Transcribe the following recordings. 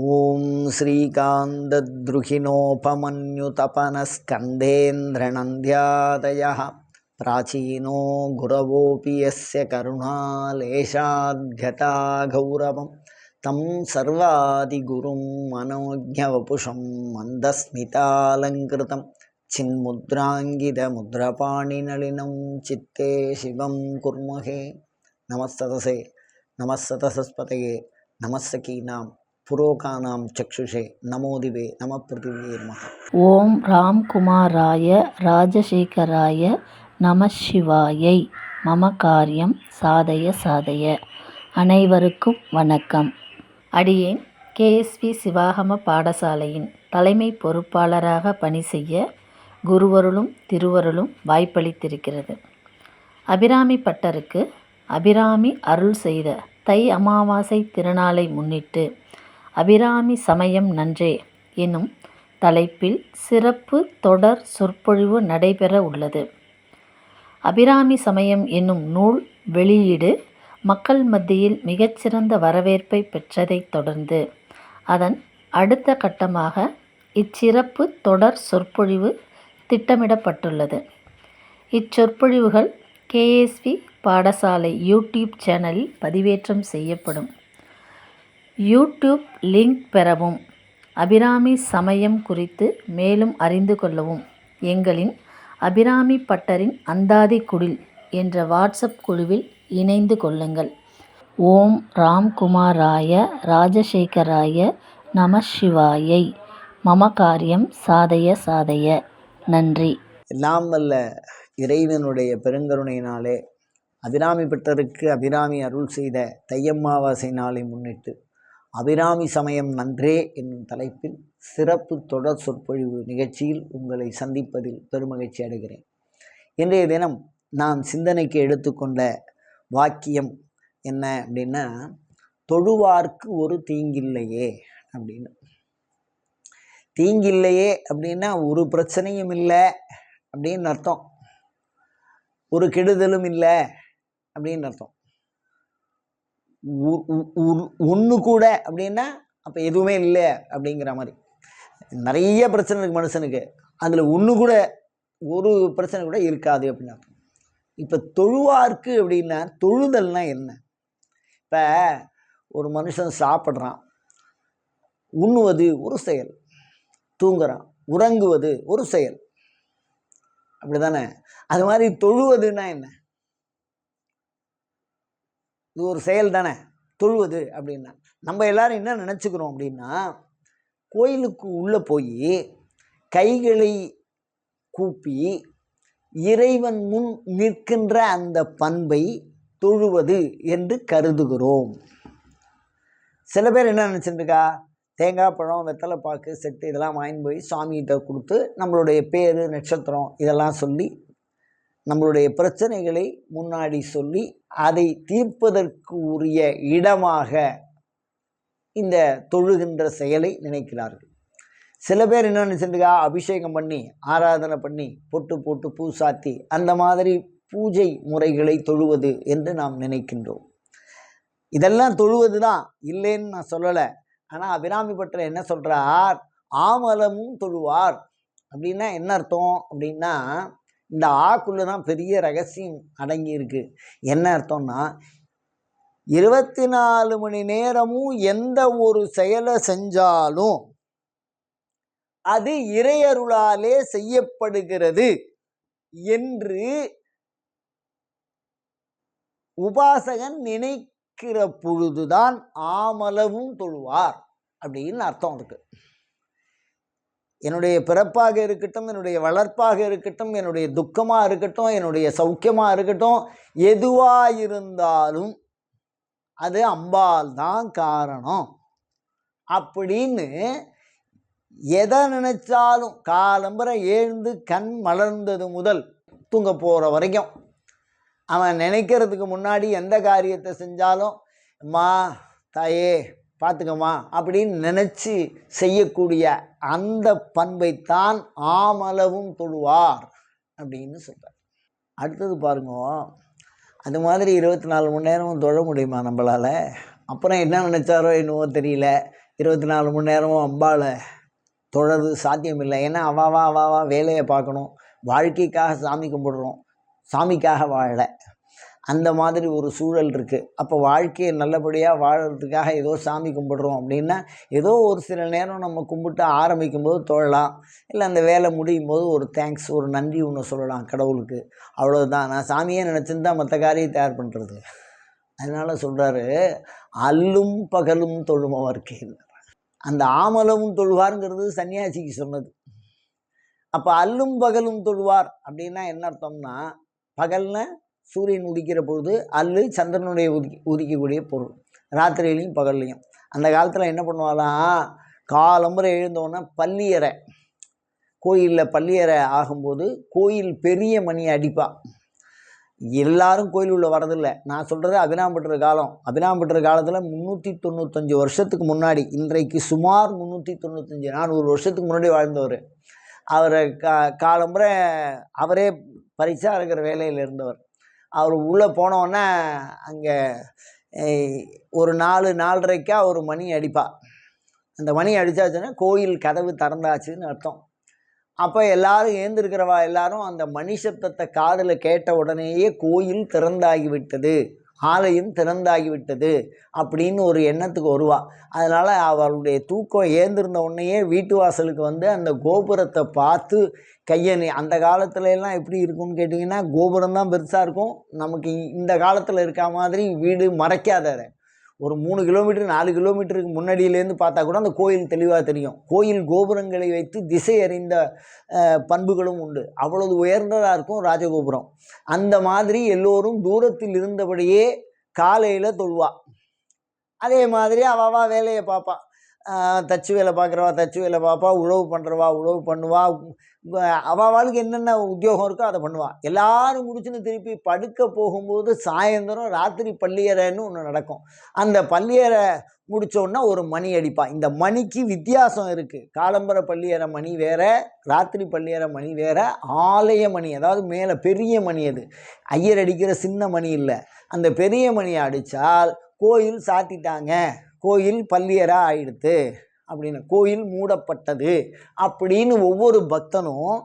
ஓம் ஸ்ரீகாந்தத்ருஹிணோபமன்யுதபனஸ்கந்தேந்திரநந்த்யாதயः பிராச்சீனோ குரவோபி யஸ்ய கருணாலேஷாத்கதா கௌரவம் தம் சர்வாதிகுரும் மனோஜ்ஞவபுஷம் மந்தஸ்மிதாலங்கிருதம் சின்முத்ராங்கிதமுத்ரபாணிநளினம் சித்தே சிவம் குர்மஹே. நமஸ்ததசே நமஸ்ததசஸ்பதயே நமஸ்ஸகீனாம் புரோகானாம் சக்ஷுஷே நமோதிவே நம பிருத்திவே நமः. ஓம் ராம்குமாராய ராஜசேகராய நமசிவாயை. மம காரியம் சாதய சாதய. அனைவருக்கும் வணக்கம். அடியேன் கேஎஸ்வி சிவாகம பாடசாலையின் தலைமை பொறுப்பாளராக பணி செய்ய குருவருளும் திருவருளும் வாய்ப்பளித்திருக்கிறது. அபிராமி பட்டருக்கு அபிராமி அருள் செய்த தை அமாவாசை திருநாளை முன்னிட்டு அபிராமி சமயம் நன்றே எனும் தலைப்பில் சிறப்பு தொடர் சொற்பொழிவு நடைபெற உள்ளது. அபிராமி சமயம் என்னும் நூல் வெளியீடு மக்கள் மத்தியில் மிகச்சிறந்த வரவேற்பை பெற்றதைத் தொடர்ந்து அதன் அடுத்த கட்டமாக இச்சிறப்பு தொடர் சொற்பொழிவு திட்டமிடப்பட்டுள்ளது. இச்சொற்பொழிவுகள் கேஎஸ்வி பாடசாலை யூடியூப் சேனலில் பதிவேற்றம் செய்யப்படும். யூடியூப் லிங்க் பெறவும் அபிராமி சமயம் குறித்து மேலும் அறிந்து கொள்ளவும் எங்களின் அபிராமி பட்டரின் அந்தாதி குடில் என்ற வாட்ஸ்அப் குழுவில் இணைந்து கொள்ளுங்கள். ஓம் ராம்குமாராய ராஜசேகராய நமசிவாயை. மம காரியம் சாதய சாதய. நன்றி. எல்லாம் வல்ல இறைவனுடைய பெருங்கருணையினாலே அபிராமி பட்டருக்கு அபிராமி அருள் செய்த தையம்மாவாசை நாளை முன்னிட்டு அபிராமி சமயம் நன்றே என்னும் தலைப்பில் சிறப்பு தொடர் சொற்பொழிவு நிகழ்ச்சியில் உங்களை சந்திப்பதில் பெருமகிழ்ச்சி அடைகிறேன். இன்றைய தினம் நான் சிந்தனைக்கு எடுத்துக்கொண்ட வாக்கியம் என்ன அப்படின்னா, தொழுவார்க்கு ஒரு தீங்கில்லையே அப்படின்னு. தீங்கில்லையே அப்படின்னா ஒரு பிரச்சனையும் இல்லை அப்படின்னு அர்த்தம், ஒரு கெடுதலும் இல்லை அப்படின்னு அர்த்தம். ஒன்று கூட அப்படின்னா அப்போ எதுவுமே இல்லை அப்படிங்கிற மாதிரி. நிறைய பிரச்சனை இருக்குது மனுஷனுக்கு, அதில் ஒன்று கூட ஒரு பிரச்சனை கூட இருக்காது அப்படின்னு அர்த்தம். இப்போ தொழுவார்க்கு அப்படின்னா தொழுதல்னா என்ன? இப்போ ஒரு மனுஷன் சாப்பிட்றான், உண்ணுவது ஒரு செயல், தூங்குறான், உறங்குவது ஒரு செயல், அப்படி தானே? அது மாதிரி தொழுவதுன்னா என்ன? இது ஒரு செயல் தானே தொழுவது அப்படின்னா. நம்ம எல்லாரும் என்ன நினச்சிக்கிறோம் அப்படின்னா, கோயிலுக்கு உள்ளே போய் கைகளை கூப்பி இறைவன் முன் நிற்கின்ற அந்த பண்பை தொழுவது என்று கருதுகிறோம். சில பேர் என்ன நினச்சிட்டுருக்கா, தேங்காய் பழம் வெத்தலை பாக்கு செட்டு இதெல்லாம் வாங்கி போய் சாமிகிட்ட கொடுத்து நம்மளுடைய பேர் நட்சத்திரம் இதெல்லாம் சொல்லி நம்மளுடைய பிரச்சனைகளை முன்னாடி சொல்லி அதை தீர்ப்பதற்கு உரிய இடமாக இந்த தொழுகின்ற செயலை நினைக்கிறார்கள். சில பேர் என்ன நினைச்சிருக்கா, அபிஷேகம் பண்ணி ஆராதனை பண்ணி பொட்டு போட்டு பூ சாத்தி அந்த மாதிரி பூஜை முறைகளை தொழுவது என்று நாம் நினைக்கின்றோம். இதெல்லாம் தொழுவது தான், இல்லைன்னு நான் சொல்லலை. ஆனால் அபிராமி பட்டர் என்ன சொல்கிறார், ஆமலமும் தொழுவார் அப்படின்னா என்ன அர்த்தம் அப்படின்னா, இந்த ஆக்குள்ள தான் பெரிய ரகசியம் அடங்கி இருக்கு. என்ன அர்த்தம்னா, 24 மணி நேரமும் எந்த ஒரு செயலை செஞ்சாலும் அது இறையருளாலே செய்யப்படுகிறது என்று உபாசகன் நினைக்கிற பொழுதுதான் ஆமளவும் தொழுவார் அப்படின்னு அர்த்தம் இருக்கு. என்னுடைய பிறப்பாக இருக்கட்டும், என்னுடைய வளர்ப்பாக இருக்கட்டும், என்னுடைய துக்கமாக இருக்கட்டும், என்னுடைய சௌக்கியமாக இருக்கட்டும், எதுவாக இருந்தாலும் அது அம்பாள் தான் காரணம் அப்படின்னு எதை நினைச்சாலும் காலம்பரை எழுந்து கண் மலர்ந்தது முதல் தூங்க போகிற வரைக்கும் அவன் நினைக்கிறதுக்கு முன்னாடி எந்த காரியத்தை செஞ்சாலும் அம்மா தாயே பார்த்துக்கம்மா அப்படின்னு நினச்சி செய்யக்கூடிய அந்த பண்பைத்தான் ஆமளவும் தொழுவார் அப்படின்னு சொல்கிறார். அடுத்தது பாருங்க, அது மாதிரி 24 மணி நேரமும் தொழ முடியுமா நம்மளால்? அப்புறம் என்ன நினச்சாரோ என்னவோ தெரியல, 24 மணி நேரமும் அம்பாளை தொடர்றது சாத்தியமில்லை. ஏன்னா அவாவா வேலையை பார்க்கணும். வாழ்க்கைக்காக சாமி கும்பிடுறோம், சாமிக்காக வாழலை. அந்த மாதிரி ஒரு சூழல் இருக்குது. அப்போ வாழ்க்கையை நல்லபடியாக வாழறதுக்காக ஏதோ சாமி கும்பிடுறோம் அப்படின்னா, ஏதோ ஒரு சில நேரம் நம்ம கும்பிட்டு ஆரம்பிக்கும்போது தொழலாம். இல்லை அந்த வேலை முடியும் போது ஒரு தேங்க்ஸ், ஒரு நன்றி ஒன்று சொல்லலாம் கடவுளுக்கு. அவ்வளோதான். நான் சாமியே நினச்சின்னு தான் மற்ற காரியம் தயார் பண்ணுறது. அதனால் சொல்கிறாரு, அல்லும் பகலும் தொழுமவர்க்கே. அந்த ஆமலமும் தொழுவாருங்கிறது சன்னியாசிக்கு சொன்னது. அப்போ அல்லும் பகலும் தொழுவார் அப்படின்னா என்ன அர்த்தம்னா, பகல்னா சூரியன் உதிக்கிற பொழுது, அல்லு சந்திரனுடைய உதிக்கக்கூடிய பொருள், ராத்திரியிலையும் பகல்லையும். அந்த காலத்தில் என்ன பண்ணுவாலாம், காலம்பரை எழுந்தோன்னா பள்ளியறை, கோயிலில் பள்ளியறை ஆகும்போது கோயில் பெரிய மணி அடிப்பா. எல்லாரும் கோயில் உள்ள வரதில்லை. நான் சொல்கிறது அபிராம்பட்டர் காலம். அபிராம்பட்டர் காலத்தில் 395 வருஷத்துக்கு முன்னாடி, இன்றைக்கு சுமார் 395 400 வருஷத்துக்கு முன்னாடி வாழ்ந்தவர். அவரை காலம்பரை அவரே பரிசாக இருக்கிற வேலையில் இருந்தவர். அவர் உள்ளே போனோன்னே அங்கே ஒரு 4-4:30 ஒரு மணி அடிப்பா. அந்த மணி அடித்தாச்சுன்னா கோயில் கதவு திறந்தாச்சுன்னு அர்த்தம். அப்போ எல்லாரும் ஏந்திருக்கிறவா எல்லாரும் அந்த மணி சப்தத்தை காதில் கேட்ட உடனேயே கோயில் திறந்தாகிவிட்டது, ஆலயம் திறந்தாகிவிட்டது அப்படின்னு ஒரு எண்ணத்துக்கு வருவா. அதனால் அவளுடைய தூக்கம் ஏந்திருந்த உடனேயே வீட்டு வாசலுக்கு வந்து அந்த கோபுரத்தை பார்த்து கையணி. அந்த காலத்துலலாம் எப்படி இருக்கும்னு கேட்டிங்கன்னா, கோபுரம் தான் பெருசாக இருக்கும். நமக்கு இந்த காலத்தில் இருக்க மாதிரி வீடு மறைக்காத, ஒரு 3 கிலோமீட்டர் 4 கிலோமீட்டருக்கு முன்னாடியிலேருந்து பார்த்தா கூட அந்த கோயில் தெளிவாக தெரியும். கோயில் கோபுரங்களை வைத்து திசை அறிந்த பண்புகளும் உண்டு. அவ்வளவு உயர்ந்ததாக இருக்கும் ராஜகோபுரம். அந்த மாதிரி எல்லோரும் தூரத்தில் இருந்தபடியே காலையில் தொழுவா. அதே மாதிரி அவா வேலையை பார்ப்பா. தச்சு வேலை பார்க்குறவா தச்சு வேலை பார்ப்பா, உழவு பண்ணுறவா உழவு பண்ணுவா. அவளுக்கு என்னென்ன உத்தியோகம் இருக்கோ அதை பண்ணுவா. எல்லாரும் முடிச்சுன்னு திருப்பி படுக்க போகும்போது சாயந்தரம் ராத்திரி பள்ளியறைன்னு ஒன்று நடக்கும். அந்த பள்ளியறை முடித்தோன்னா ஒரு மணி அடிப்பா. இந்த மணிக்கு வித்தியாசம் இருக்குது. காலம்பர பள்ளியறை மணி வேற, ராத்திரி பள்ளியறை மணி வேற, ஆலய மணி, அதாவது மேலே பெரிய மணி, அது ஐயர் அடிக்கிற சின்ன மணி இல்லை. அந்த பெரிய மணியை அடித்தால் கோயில் சாத்திட்டாங்க, கோயில் பள்ளியறை ஆயிடுத்து அப்படின்னு, கோயில் மூடப்பட்டது அப்படின்னு ஒவ்வொரு பக்தனும்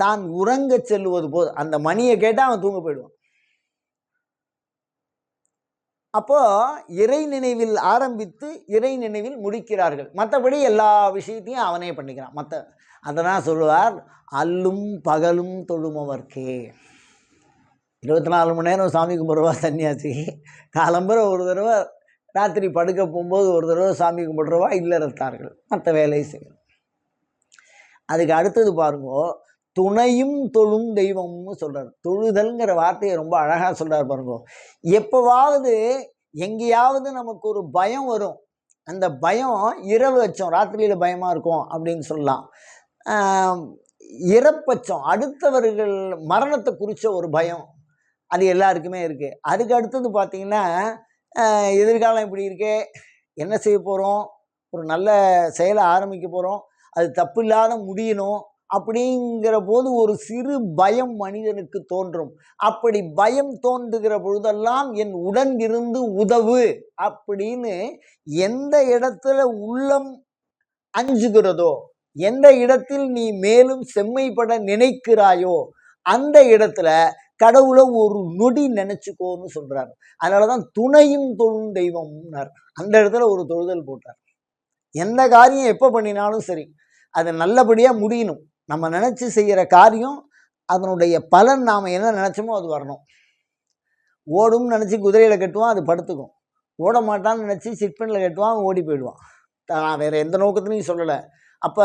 தான் உறங்க செல்லுவது போது அந்த மணியை கேட்டால் அவன் தூங்க போயிடுவான். அப்போது இறை நினைவில் ஆரம்பித்து இறை நினைவில் முடிக்கிறார்கள். மற்றபடி எல்லா விஷயத்தையும் அவனே பண்ணிக்கிறான். அதனால் சொல்லுவார், அல்லும் பகலும் தொழுமவர்க்கே. 24 மணி நேரம் சாமி கும்பிடுவா சன்னியாசி. காலம்பரை ஒரு தடவை, ராத்திரி படுக்க போகும்போது ஒரு தடவை சாமி கும்பிடுறவா இல்லறத்தார்கள் மற்ற வேலையை செய்யணும். அதுக்கு அடுத்தது பாருங்கோ, துணையும் தொழும் தெய்வம்னு சொல்கிறார். தொழுதல்ங்கிற வார்த்தையை ரொம்ப அழகாக சொல்கிறார் பாருங்கோ. எப்போவாவது எங்கேயாவது நமக்கு ஒரு பயம் வரும். அந்த பயம் இரவு அச்சம், ராத்திரியில் பயமாக இருக்கும் அப்படின்னு சொல்லலாம். இறப்பச்சம், அடுத்தவர்கள் மரணத்தை குறித்த ஒரு பயம், அது எல்லாருக்குமே இருக்குது. அதுக்கு அடுத்தது பார்த்திங்கன்னா, எதிர்காலம் இப்படி இருக்கே, என்ன செய்ய போகிறோம், ஒரு நல்ல செயலை ஆரம்பிக்க போகிறோம், அது தப்பு இல்லாத முடியணும் அப்படிங்கிற போது ஒரு சிறு பயம் மனிதனுக்கு தோன்றும். அப்படி பயம் தோன்றுகிற பொழுதெல்லாம் என் உடன் இருந்து உதவு அப்படின்னு எந்த இடத்துல உள்ளம் அஞ்சுகிறதோ, எந்த இடத்தில் நீ மேலும் செம்மைப்பட நினைக்கிறாயோ அந்த இடத்துல கடவுளை ஒரு நொடி நினைச்சுக்கோன்னு சொல்றாரு. அதனாலதான் துணையும் தொழும் தெய்வம்னார். அந்த இடத்துல ஒரு தொழுதல் போட்டார். எந்த காரியம் எப்போ பண்ணினாலும் சரி, அது நல்லபடியா முடியணும். நம்ம நினைச்சு செய்யற காரியம், அதனுடைய பலன் நாம் என்ன நினைச்சோமோ அது வரணும். ஓடும் நினைச்சு குதிரையில கட்டுவான், அது படுத்துக்கும். ஓட மாட்டான்னு நினைச்சு சிட்பனில் கட்டுவான், ஓடி போயிடுவான். நான் வேற எந்த நோக்கத்திலையும் சொல்லலை. அப்போ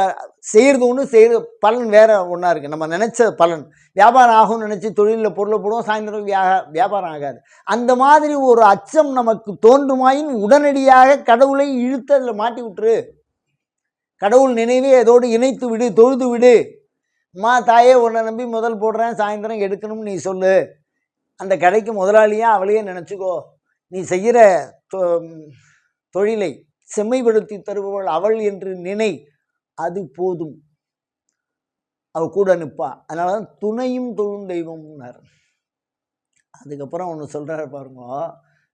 செய்கிறது ஒன்று, செய்கிற பலன் வேறு ஒன்றா இருக்குது. நம்ம நினச்ச பலன் வியாபாரம் ஆகும்னு நினச்சி தொழிலில் பொருளை போடுவோம், சாயந்தரம் வியாபாரம் ஆகாது. அந்த மாதிரி ஒரு அச்சம் நமக்கு தோன்றுமாயின் உடனடியாக கடவுளை இழுத்து அதில் மாட்டி விட்டுரு. கடவுள் நினைவே அதோடு இணைத்து விடு, தொழுது விடு. அம்மா தாயே உன்னை நம்பி முதல் போடுறேன், சாயந்தரம் எடுக்கணும்னு நீ சொல்லு. அந்த கடைக்கு முதலாளியாக அவளையே நினச்சிக்கோ. நீ செய்கிற தொழிலை செம்மைப்படுத்தி தருபவள் அவள் என்று நினை, அது போதும். அவ கூட நிற்பா. அதனால தான் துணையும் தொழும் தெய்வம்னார். அதுக்கப்புறம் ஒன்று சொல்கிறார் பாருங்க,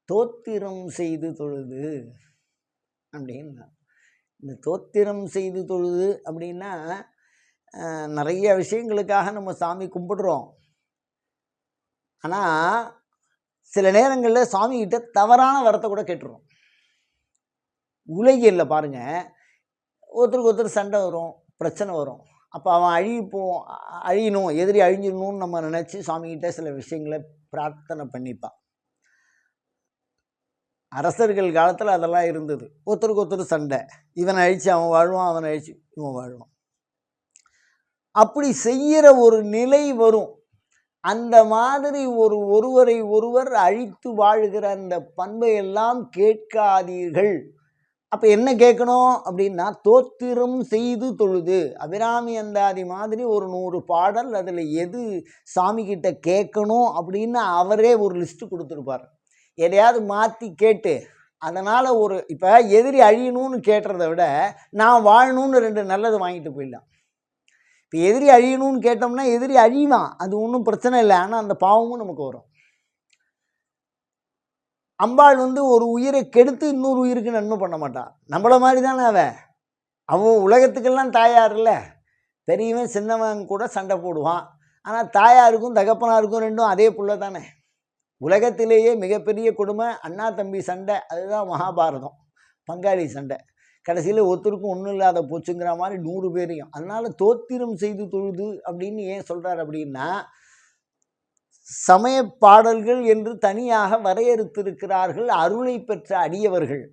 தோத்திரம் செய்து தொழுது. அப்படின்னா இந்த தோத்திரம் செய்து தொழுது அப்படின்னா நிறைய விஷயங்களுக்காக நம்ம சாமி கும்பிடுறோம். ஆனால் சில நேரங்களில் சாமிகிட்ட தவறான வரத்தை கூட கேட்டுருவோம். உலகியலில் பாருங்கள், ஒருத்தருக்கு ஒருத்தர் சண்டை வரும், பிரச்சனை வரும். அப்போ அவன் அழியணும், எதிரி அழிஞ்சிடணும்னு நம்ம நினச்சி சாமிகிட்ட சில விஷயங்களை பிரார்த்தனை பண்ணிப்பான். அரசர்கள் காலத்தில் அதெல்லாம் இருந்தது. ஒருத்தருக்கு ஒருத்தர் சண்டை, இவனை அழித்து அவன் வாழ்வான், அவனை அழித்து இவன் வாழ்வான். அப்படி செய்கிற ஒரு நிலை வரும். அந்த மாதிரி ஒருவரை ஒருவர் அழித்து வாழுகிற அந்த பண்பை எல்லாம் கேட்காதீர்கள். அப்போ என்ன கேட்கணும் அப்படின்னா, தோத்திரம் செய்து தொழுது. அபிராமி அந்தாதி மாதிரி ஒரு 100 பாடல், அதில் எது சாமிக்கிட்ட கேட்கணும் அப்படின்னு அவரே ஒரு லிஸ்ட்டு கொடுத்துருப்பார். எதையாவது மாற்றி கேட்டு அதனால் இப்போ எதிரி அழியணும்னு கேட்டுறதை விட நான் வாழணும்னு 2 நல்லது வாங்கிட்டு போயிடலாம். இப்போ எதிரி அழியணும்னு கேட்டோம்னா எதிரி அழிவான், அது ஒன்றும் பிரச்சனை இல்லை. ஆனால் அந்த பாவமும் நமக்கு வரும். அம்பாள் ஒரு உயிரை கெடுத்து இன்னொரு உயிருக்கு நன்மை பண்ண மாட்டான். நம்மள மாதிரி தானே அவன் உலகத்துக்கெல்லாம் தாயார் இல்லை. பெரியவன் சின்னவன் கூட சண்டை போடுவான். ஆனால் தாயாருக்கும் தகப்பனாருக்கும் ரெண்டும் அதே புள்ள தானே. உலகத்திலேயே மிகப்பெரிய கொடுமை அண்ணா தம்பி சண்டை, அதுதான் மகாபாரதம். பங்காளி சண்டை, கடைசியில் ஒருத்தருக்கும் ஒன்றும் இல்லாத போச்சுங்கிற மாதிரி 100 பேரையும். அதனால் தோத்திரம் செய்து தொழுது அப்படின்னு ஏன் சொல்கிறார் அப்படின்னா, சமய பாடல்கள் என்று தனியாக வரையறுத்திருக்கிறார்கள். அருளை பெற்ற அடியவர்கள்,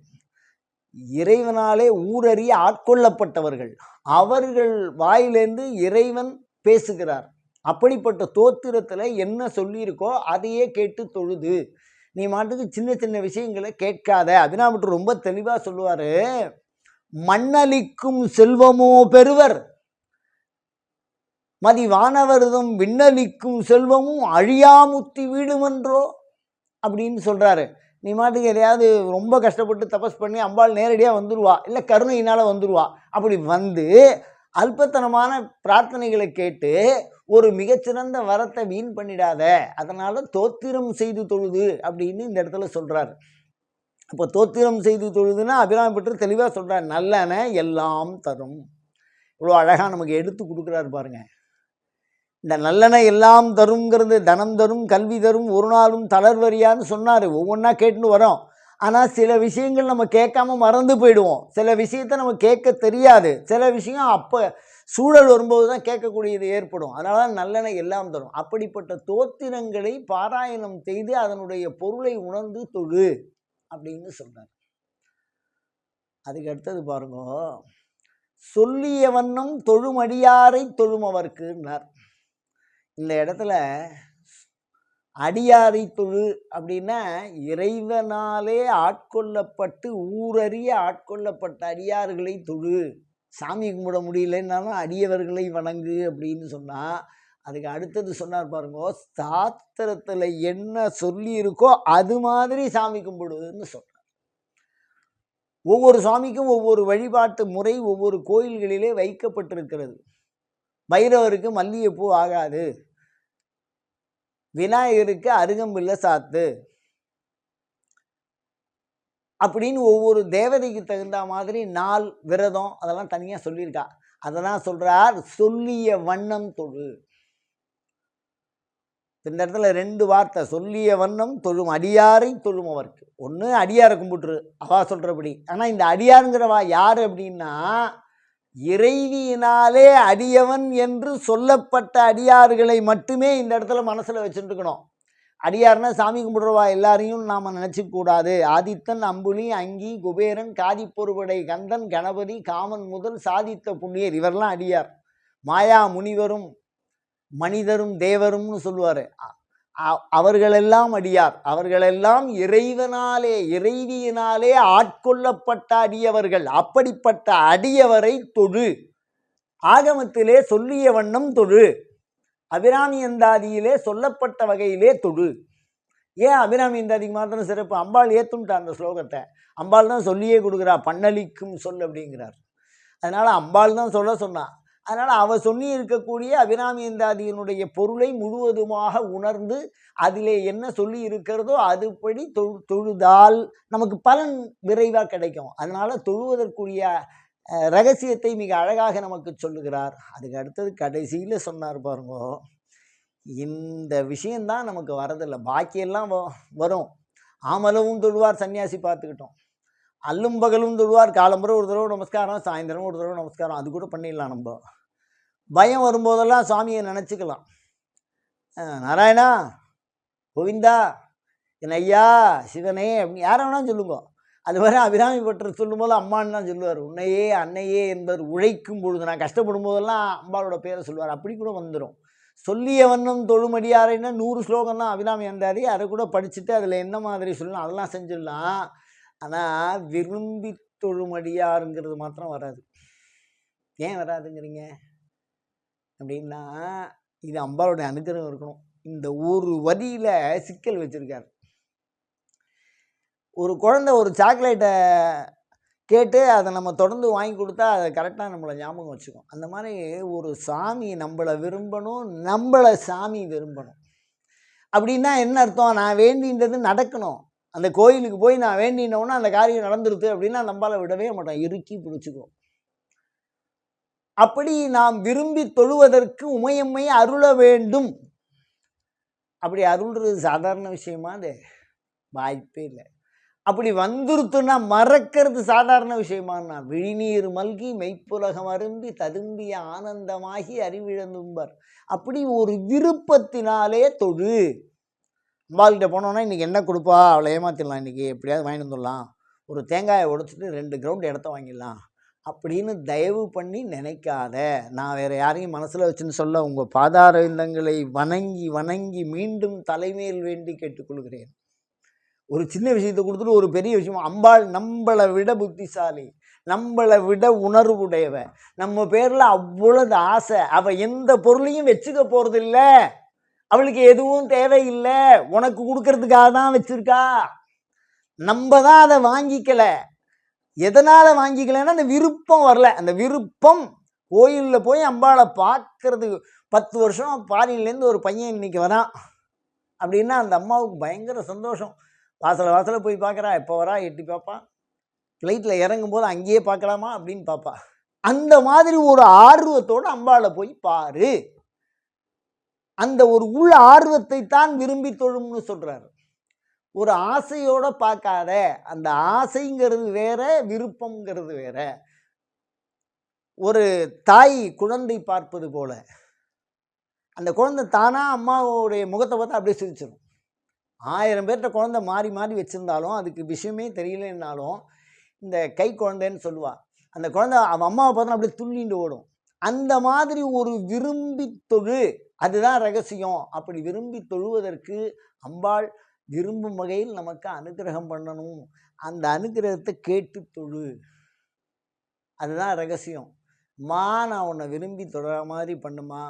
இறைவனாலே ஊரறிய ஆட்கொள்ளப்பட்டவர்கள், அவர்கள் வாயிலேருந்து இறைவன் பேசுகிறார். அப்படிப்பட்ட தோத்திரத்தில் என்ன சொல்லியிருக்கோ அதையே கேட்டு தொழுது. நீ மாட்டுக்கு சின்ன சின்ன விஷயங்களை கேட்காத. அபிராமர் ரொம்ப தெளிவாக சொல்லுவார், மண்ணளிக்கும் செல்வமோ பெறுவர், மதிவானவர்தம் விண்ணளிக்கும் செல்வமும் அழியாமுத்தி வீடுமன்றோ அப்படின்னு சொல்கிறாரு. நீ மாட்டுக்கு எதையாவது ரொம்ப கஷ்டப்பட்டு தபஸ் பண்ணி அம்பாள் நேரடியாக வந்துடுவா, இல்லை கருணையினால் வந்துடுவா. அப்படி வந்து அல்பத்தனமான பிரார்த்தனைகளை கேட்டு ஒரு மிகச்சிறந்த வரத்தை வீண் பண்ணிடாத. அதனால் தோத்திரம் செய்து தொழுது அப்படின்னு இந்த இடத்துல சொல்கிறார். அப்போ தோத்திரம் செய்து தொழுதுன்னா அபிராமி பற்றி தெளிவாக சொல்கிறார், நல்லன எல்லாம் தரும். இவ்வளோ அழகாக நமக்கு எடுத்து கொடுக்குறாரு பாருங்க. இந்த நல்லன எல்லாம் தருங்கிறது தனம் தரும், கல்வி தரும், ஒரு நாளும் தளர்வரியான்னு சொன்னார். ஒவ்வொன்றா கேட்டுன்னு வரோம். ஆனால் சில விஷயங்கள் நம்ம கேட்காம மறந்து போயிடுவோம். சில விஷயத்த நம்ம கேட்க தெரியாது. சில விஷயம் அப்போ சூழல் வரும்போது தான் கேட்கக்கூடியது ஏற்படும். அதனால தான் நல்லன எல்லாம் தரும். அப்படிப்பட்ட தோத்திரங்களை பாராயணம் செய்து அதனுடைய பொருளை உணர்ந்து தொழு அப்படின்னு சொல்கிறார். அதுக்கு அடுத்தது பாருங்க, சொல்லிய வண்ணம் தொழுமடியாரை தொழுமவர்க்குன்னார். இந்த இடத்துல அடியாரை தொழு அப்படின்னா இறைவனாலே ஆட்கொள்ளப்பட்டு ஊரறிய ஆட்கொள்ளப்பட்ட அடியார்களை தொழு. சாமி கும்பிட முடியலன்னாலும் அடியவர்களை வணங்கு அப்படின்னு சொன்னால், அதுக்கு அடுத்தது சொன்னார் பாருங்க, சாஸ்திரத்தில் என்ன சொல்லி இருக்கோ அது மாதிரி சாமி கும்பிடுன்னு சொல்கிறார். ஒவ்வொரு சாமிக்கும் ஒவ்வொரு வழிபாட்டு முறை ஒவ்வொரு கோயில்களிலே வைக்கப்பட்டிருக்கிறது. பைரவருக்கு மல்லிகைப்பூ ஆகாது, விநாயகருக்கு அருகம்பில்லை சாத்து அப்படின்னு ஒவ்வொரு தேவதைக்கு தகுந்த மாதிரி நாள் விரதம் அதெல்லாம் தனியாக சொல்லியிருக்கா. அதெல்லாம் சொல்கிறார், சொல்லிய வண்ணம் தொழு. இந்த இடத்துல 2 வார்த்தை, சொல்லிய வண்ணம் தொழும் அடியாரை தொழும் அவருக்கு. ஒன்று அடியாரை கும்பிட்டுரு அவா சொல்கிறபடி. ஆனால் இந்த அடியாருங்கிறவா யார் அப்படின்னா, இறைவியினாலே அடியவன் என்று சொல்லப்பட்ட அடியார்களை மட்டுமே இந்த இடத்துல மனசில் வச்சுட்டு இருக்கணும். அடியார்னா சாமி கும்பிடுறவா எல்லாரையும் நாம் நினச்சிக்கூடாது. ஆதித்தன், அம்புலி, அங்கி, குபேரன், காதிப்பொருபடை, கந்தன், கணபதி, காமன் முதல் சாதித்த புண்ணியர், இவரெல்லாம் அடியார். மாயா முனிவரும் மனிதரும் தேவரும்னு சொல்லுவார், அவர்களெல்லாம் அடியார். அவர்களெல்லாம் இறைவனாலே இறைவியினாலே ஆட்கொள்ளப்பட்ட அடியவர்கள். அப்படிப்பட்ட அடியவரை தொழு. ஆகமத்திலே சொல்லிய வண்ணம் தொழு. அபிராமி அந்தாதியிலே சொல்லப்பட்ட வகையிலே தொழு. ஏன் அபிராமி அந்தாதிக்கு மாத்திரம் சிறப்பு? அம்பாள் ஏற்றுன்ட்டா அந்த ஸ்லோகத்தை. அம்பாள் தான் சொல்லியே கொடுக்குறா, பண்ணளிக்கும் சொல் அப்படிங்கிறார். அதனால் அம்பாள் தான் சொல்ல சொன்னா. அதனால் அவள் சொல்லி இருக்கக்கூடிய அபிராமியந்தாதியினுடைய பொருளை முழுவதுமாக உணர்ந்து அதிலே என்ன சொல்லி இருக்கிறதோ அதுபடி தொழுதால் நமக்கு பலன் விரைவாக கிடைக்கும். அதனால் தொழுவதற்குரிய ரகசியத்தை மிக அழகாக நமக்கு சொல்லுகிறார். அதுக்கு அடுத்தது கடைசியில் சொன்னார் பாருங்க, இந்த விஷயந்தான் நமக்கு வரதில்லை, பாக்கியெல்லாம் வரும். ஆமலவும் தொழுவார் சன்னியாசி பார்த்துக்கிட்டோம், அல்லும் பகலும் தொழுவார், காலம்புற ஒரு தடவை நமஸ்காரம், சாயந்தரம் ஒரு தடவை நமஸ்காரம், அது கூட பண்ணிடலாம். நம்ம பயம் வரும்போதெல்லாம் சுவாமியை நினச்சிக்கலாம், நாராயணா, கோவிந்தா, என் ஐயா, சிவனே அப்படின்னு யாரை வேணாலும் சொல்லுங்க. அது மாதிரி அபிராமி பட்டர் சொல்லும்போது அம்மான்னு தான் சொல்லுவார். உன்னையே அன்னையே என்பவர் உழைக்கும் பொழுது, நான் கஷ்டப்படும் போதெல்லாம் அம்பாளோட பேரை சொல்லுவார். அப்படி கூட வந்துடும். சொல்லிய வண்ணம் தொழுமடியாரைன்னா 100 ஸ்லோகம் தான் அபிராமி வந்தாரி, அதை கூட படிச்சுட்டு அதில் என்ன மாதிரி சொல்லலாம் அதெல்லாம் செஞ்சிடலாம். ஆனால் விரும்பி தொழுமடியாருங்கிறது மாத்திரம் வராது. ஏன் வராதுங்கிறீங்க அப்படின்னா, இது அம்பாளுடைய அனுகிரகம் இருக்கணும். இந்த ஒரு வரியில் சிக்கல் வச்சுருக்கார். ஒரு குழந்தை ஒரு சாக்லேட்டை கேட்டு அதை நம்ம தொடர்ந்து வாங்கி கொடுத்தா அதை கரெக்டாக நம்மளை ஞாபகம் வச்சுக்கும். அந்த மாதிரி ஒரு சாமி நம்மளை விரும்பணும், நம்மளை சாமி விரும்பணும். அப்படின்னா என்ன அர்த்தம்? நான் வேண்டின்றது நடக்கணும். அந்த கோயிலுக்கு போய் நான் வேண்டினோன்னா அந்த காரியம் நடந்துருது அப்படின்னா நம்மளால் விடவே மாட்டோம், இறுக்கி பிடிச்சிக்குவோம். அப்படி நாம் விரும்பி தொழுவதற்கு உமையம்மை அருள வேண்டும். அப்படி அருள்றது சாதாரண விஷயமா? அது வாய்ப்பே இல்லை. அப்படி வந்துருத்துன்னா மறக்கிறது சாதாரண விஷயமானா? விழிநீர் மல்கி மெய்ப்புலகம் அரும்பி ததும்பிய ஆனந்தமாகி அறிவிழந்தும்பர். அப்படி ஒரு விருப்பத்தினாலே தொழு. அம்பாள்கிட்ட போனோன்னா இன்றைக்கி என்ன கொடுப்பா, அவளை ஏமாத்திடலாம், இன்றைக்கி எப்படியாவது வாங்கிட்டு வந்துடலாம், ஒரு தேங்காயை உடைச்சிட்டு 2 கிரவுண்ட் இடத்த வாங்கிடலாம் அப்படின்னு தயவு பண்ணி நினைக்காத. நான் வேறு யாரையும் மனசில் வச்சுன்னு சொல்ல, உங்கள் பாதாரவிந்தங்களை வணங்கி வணங்கி மீண்டும் தலைமையில் வேண்டி கேட்டுக்கொள்கிறேன். ஒரு சின்ன விஷயத்தை கொடுத்துட்டு ஒரு பெரிய விஷயம். அம்பாள் நம்மளை விட புத்திசாலி, நம்மளை விட உணர்வுடையவ, நம்ம பேரில் அவ்வளவு ஆசை. அவள் எந்த பொருளையும் வச்சுக்க போகிறதில்ல, அவளுக்கு எதுவும் தேவையில்லை, உனக்கு கொடுக்கறதுக்காக தான் வச்சுருக்கா. நம்ம தான் அதை வாங்கிக்கல. எதனால் வாங்கிக்கலன்னா அந்த விருப்பம் வரல. அந்த விருப்பம் கோயிலில் போய் அம்பாளை பார்க்கறது 10 வருஷம் பாரியிலேருந்து ஒரு பையன் இன்னைக்கு வரான் அப்படின்னா அந்த அம்மாவுக்கு பயங்கர சந்தோஷம். வாசலை போய் பார்க்குறா, எப்போ வரா எட்டி பார்ப்பா, ஃப்ளைட்டில் இறங்கும்போது அங்கேயே பார்க்கலாமா அப்படின்னு பார்ப்பா. அந்த மாதிரி ஒரு ஆர்வத்தோடு அம்பாளை போய் பாரு. அந்த ஒரு உள்ள ஆர்வத்தை தான் விரும்பி தொழும்னு சொல்கிறாரு. ஒரு ஆசையோட பார்க்காத. அந்த ஆசைங்கிறது வேற, விருப்பங்கிறது வேற. ஒரு தாய் குழந்தை பார்ப்பது போல அந்த குழந்தை தானாக அம்மாவுடைய முகத்தை பார்த்தா அப்படியே சிரிச்சிடும். 1000 பேர்கிட்ட குழந்தை மாறி மாறி வச்சுருந்தாலும் அதுக்கு விஷயமே தெரியலன்னாலும் இந்த கை குழந்தைன்னு சொல்லுவாள். அந்த குழந்தை அவன் அம்மாவை பார்த்தா அப்படியே துள்ளிண்டு ஓடும். அந்த மாதிரி ஒரு விரும்பி தொழு, அதுதான் ரகசியம். அப்படி விரும்பி தொழுவதற்கு அம்பாள் விரும்பும் வகையில் நமக்கு அனுகிரகம் பண்ணணும். அந்த அனுகிரகத்தை கேட்டு தொழு, அதுதான் ரகசியம். நான் உன்னை விரும்பி தொழுற மாதிரி பண்ணுமா,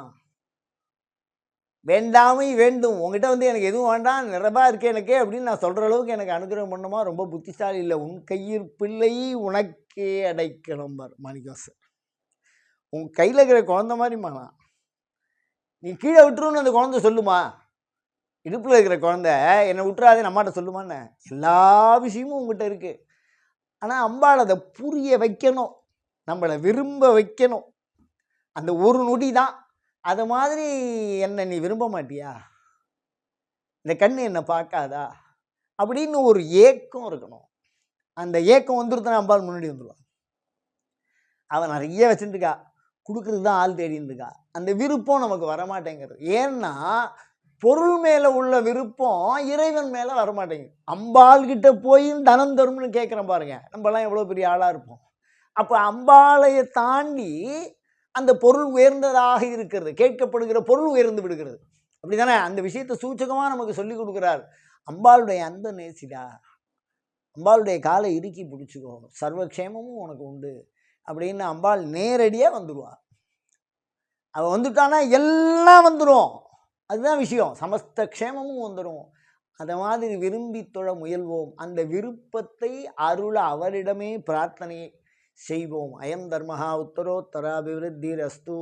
வேண்டாமை வேண்டும், உங்ககிட்ட எனக்கு எதுவும் வேண்டாம், நிறைவா இருக்கே எனக்கு அப்படின்னு நான் சொல்கிற அளவுக்கு எனக்கு அனுகிரகம் பண்ணுமா, ரொம்ப புத்திசாலி இல்லை. உன் கையில் பிள்ளை உனக்கே அடைக்கணும் பார் மாணிக்கவாசர். உன் கையில் இருக்கிற குழந்த மாதிரிமா, நீ கீழே விட்டுருன்னு அந்த குழந்தை சொல்லுமா, இடுப்பில் இருக்கிற குழந்தை என்னை விட்டுறாதே அம்மாட்ட சொல்லுமான்னு. எல்லா விஷயமும் உங்ககிட்ட இருக்குது. ஆனால் அம்பாள் அதை புரிய வைக்கணும், நம்மளை விரும்ப வைக்கணும். அந்த ஒரு நொடி தான். அது மாதிரி என்னை நீ விரும்ப மாட்டியா, இந்த கண்ணு என்னை பார்க்காதா அப்படின்னு ஒரு ஏக்கம் இருக்கணும். அந்த ஏக்கம் வந்துருத்தான் அம்பாள் முன்னாடி வந்துடுவான். அவன் நிறைய வச்சுட்டுருக்கா, கொடுக்குறது தான் ஆள் தேடின்னு இருக்கா. அந்த விருப்பம் நமக்கு வரமாட்டேங்கிறது. ஏன்னா பொருள் மேலே உள்ள விருப்பம் இறைவன் மேலே வரமாட்டேங்குது. அம்பாள்கிட்ட போய் தனம் தரும்னு கேட்குறேன் பாருங்க, நம்மலாம் எவ்வளோ பெரிய ஆளாக இருப்போம். அப்போ அம்பாளையை தாண்டி அந்த பொருள் உயர்ந்ததாக இருக்கிறது, கேட்கப்படுகிற பொருள் உயர்ந்து விடுகிறது. அப்படி தானே அந்த விஷயத்தை சூச்சகமாக நமக்கு சொல்லி கொடுக்குறார். அம்பாளுடைய அந்த நேசிடா, அம்பாளுடைய காலை இறுக்கி பிடிச்சிக்கோ, சர்வக்ஷேமமும் உனக்கு உண்டு அப்படின்னு அம்பாள் நேரடியாக வந்துடுவா. அவள் வந்துட்டானா எல்லாம் வந்துடும், அதுதான் விஷயம். சமஸ்த க்ஷேமமும் வந்துடும். அந்த மாதிரி விரும்பி தொழ முயல்வோம். அந்த விருப்பத்தை அருள அவரிடமே பிரார்த்தனை செய்வோம். அயம் தர்மஹா உத்தரோத்தராபிவிருத்திரஸ்து.